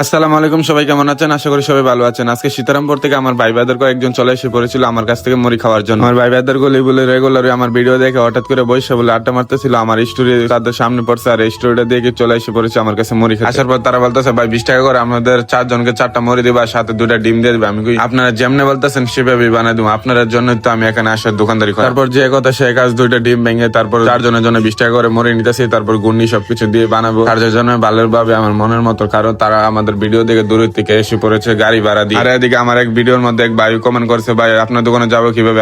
আসসালামু আলাইকুম, সবাই কেমন আছেন? আশা করি সবাই ভালো আছেন। আজকে সীতারামপুর থেকে আমার ভাই ব্রাদার কয়েকজন চলে এসে পড়েছিল আমার কাছ থেকে মুড়ি খাওয়ার জন্য। আমার ভাই ব্রাদার গুলি বলে রেগুলারই আমার ভিডিও দেখে হঠাৎ করে বসে বলে আড্ডা মারতেছিল, আমার স্টোরি তাদের সামনে পড়ছে আর এই স্টোরিটা দেখে চলে এসে পড়েছে আমার কাছে মুড়ি খেতে। আসার পর তারা বলতেছে, ভাই 20 টাকা করে আমাদের 4 জনকে 4টা মুড়ি দিবা, সাথে 2টা ডিম দিয়ে দিবে। আমি কই, আপনারা যেমনে বলতেছেন সেভাবেই বানাই দেবো, আপনাদের জন্য তো আমি এখানে আসার দোকানদারি করি। তারপর যে কথা সে কাজ, 2টা ডিম ভেঙে তারপর 4 জনের জন্য 20 টাকা করে মুড়ি নিতেছি। তারপর গুন্ডি সবকিছু দিয়ে বানাবো 4 জনের ভালোভাবে আমার মনের মতো, কারণ তারা আমাদের ভিডিও দেখে দূর থেকে এসে পড়েছে গাড়ি ভাড়া দিয়ে। আর এদিকে আমার এক ভিডিওর মধ্যে এক ভাই কমেন্ট করছে, ভাই আপনার দোকানে যাবো কিভাবে?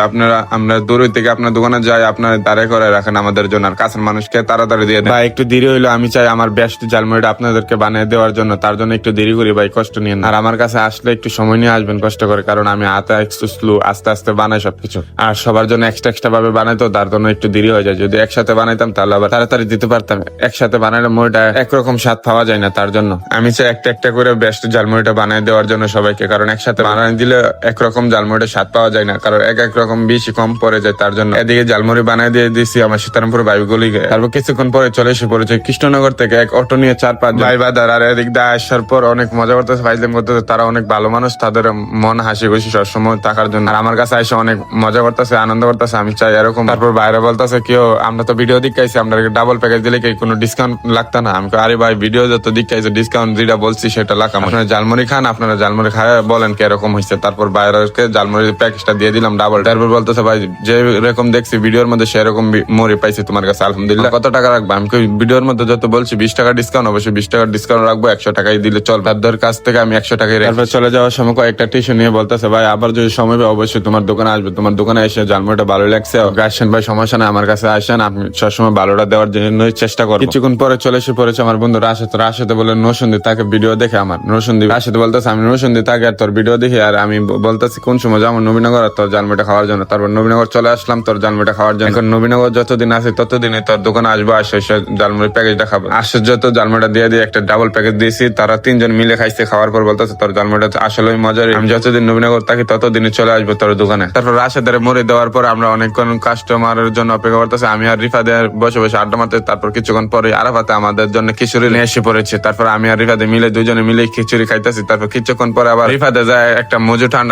আমরা দূর থেকে আপনার দোকানে যাই, আপনার দাঁড়ে করে রাখেন আমাদের জন্য, আর কাছের মানুষকে তাড়াতাড়ি দিয়ে দেন। ভাই একটু দেরি হইলো, আমি চাই আমার বেস্ট ঝালমুড়িটা আপনাদেরকে বানিয়ে দেওয়ার জন্য, তার জন্য একটু দেরি করি ভাই, কষ্ট নিয়ে। আর আমার কাছে আসলে একটু সময় নিয়ে আসবেন, কষ্ট করে, কারণ আমি হাতে একটু স্লো, আস্তে আস্তে বানাই সবকিছু। আর সবার জন্য এক্সট্রা ভাবে বানাই, তো তার জন্য একটু দেরি হয়ে যায়। যদি একসাথে বানাইতাম তাহলে আবার তাড়াতাড়ি দিতে পারতাম। একসাথে বানাইলে মুড়িটা একরকম স্বাদ পাওয়া যায় না, তার জন্য আমি চাই একটা করে বেস্ট ঝালমুড়িটা বানিয়ে দেওয়ার জন্য সবাইকে, কারণ একসাথে বানিয়ে দিলে একরকম ঝালমুড়িটা স্বাদ পাওয়া যায় না, কারণ এক রকম বেশি কম পড়ে যায়, তার জন্য। এদিকে ঝালমুড়ি বানিয়ে দিয়ে দিচ্ছি আমার সীতারামপুর ভাইগুলি। তারপর কিছুক্ষণ পরে চলে এসে পড়েছে কৃষ্ণনগর থেকে এক অটো নিয়ে 4-5 ভাই বাদার। আর এদিক দিয়ে আসার পর অনেক মজা করতেছে, ফাইজলাম করতেছে। তারা অনেক ভালো মানুষ, তাদের মন হাসি খুশি সবসময় থাকার জন্য। আর আমার কাছে এসে অনেক মজা করতেছে, আনন্দ করতেছে, আমি চাই এরকম। তারপর বাইরে বলতেছে, কেউ আমরা তো ভিডিও দেখাইছি, আমরা ডাবল প্যাকেজ দিলে কি কোনো ডিসকাউন্ট লাগতো না? আমি আরে ভাই, ভিডিও যত দেখাইছে ডিসকাউন্ট যেটা বলছি সেটা লাগাম। আপনারা ঝালমুড়ি খান, আপনারা ঝালমুড়ি খায় বলেন কিরকম হয়েছে। তারপর বাইরেকে ঝালমুড়ির প্যাকেজটা দিয়ে দিলাম ডাবল। তারপর বলতেছে, ভাই যে রকম দেখছি ভিডিওর মধ্যে সেরকম মুড়ি পাইছি তোমার কাছে, আলহামদুলিল্লাহ। কত টাকা রাখবো? আমি ভিডিওর মধ্যে যত বলছি 20 টাকা ডিসকাউন্ট, অবশ্যই 20 টাকার ডিসকাউন্ট রাখবো, 100 টাকাই দিলে চল। তাদের কাছ থেকে আমি 100 টাকাই। তারপর চলে যাওয়ার সময় কয়েকটা টিস্যু নিয়ে বলতেছে, ভাই আবার যদি সময় পাই অবশ্যই তোমার দোকানে আসবে, তোমার দোকানে এসে ঝালমুড়িটা ভালো লাগছে আসেন ভাই, সমস্যা নাই, আমার কাছে আসেন, আপনি সবসময় ভালোটা দেওয়ার জন্য চেষ্টা করবো। কিছুক্ষণ পরে চলে এসে পড়েছে আমার বন্ধু রাশেদ বলে নরসিংদী, তাকে ভিডিও দেখে আমার নরসিংদী। রাশেদ বলতেছে, আমি নরসিংদী তাকে আর তোর ভিডিও দেখি, আর আমি বলতেছি কোন সময় যাবো নবীনগর আর তোর ঝালমুড়িটা খাওয়ার জন্য। তারপর নবীনগর চলে আসলাম তোর ঝালমুড়িটা খাওয়ার জন্য। এখন নবীনগর যতদিন আছে ততদিনে তোর দোকানে আসবো, আসে ঝালমুড়ির প্যাকেজটা খাবো। আশ্চর্য, ঝালমুড়িটা দিয়ে একটা ডাবল প্যাকেজ দিয়েছি, তারা 3 জন মিলে খাইছে। খাওয়ার পর বলতেছে, তোর ঝালমুড়িটা আসলেই মজার, আমি যতদিন নবীনগর থাকি ততদিনে চলে আসবো তোর দোকানে। তারপর রাশেদের মুড়ি দেওয়ার পর আমরা অনেকক্ষণ কাস্টমারের জন্য অপেক্ষা করতেছি, আমি আর রিফাদে বসে বসে আড্ডা মারতে। তারপর কিছুক্ষণ পরে আরাফাতে আমাদের জন্য খিচুড়ি নিয়ে এসে পড়েছে। তারপর আমি আর রিফাদে মিলে 2 জনে মিলে খিচুড়ি খাইতেছি। তারপর কিছুক্ষণ পরে আবার রিফাদে যায় একটা মজু ঠান্ডা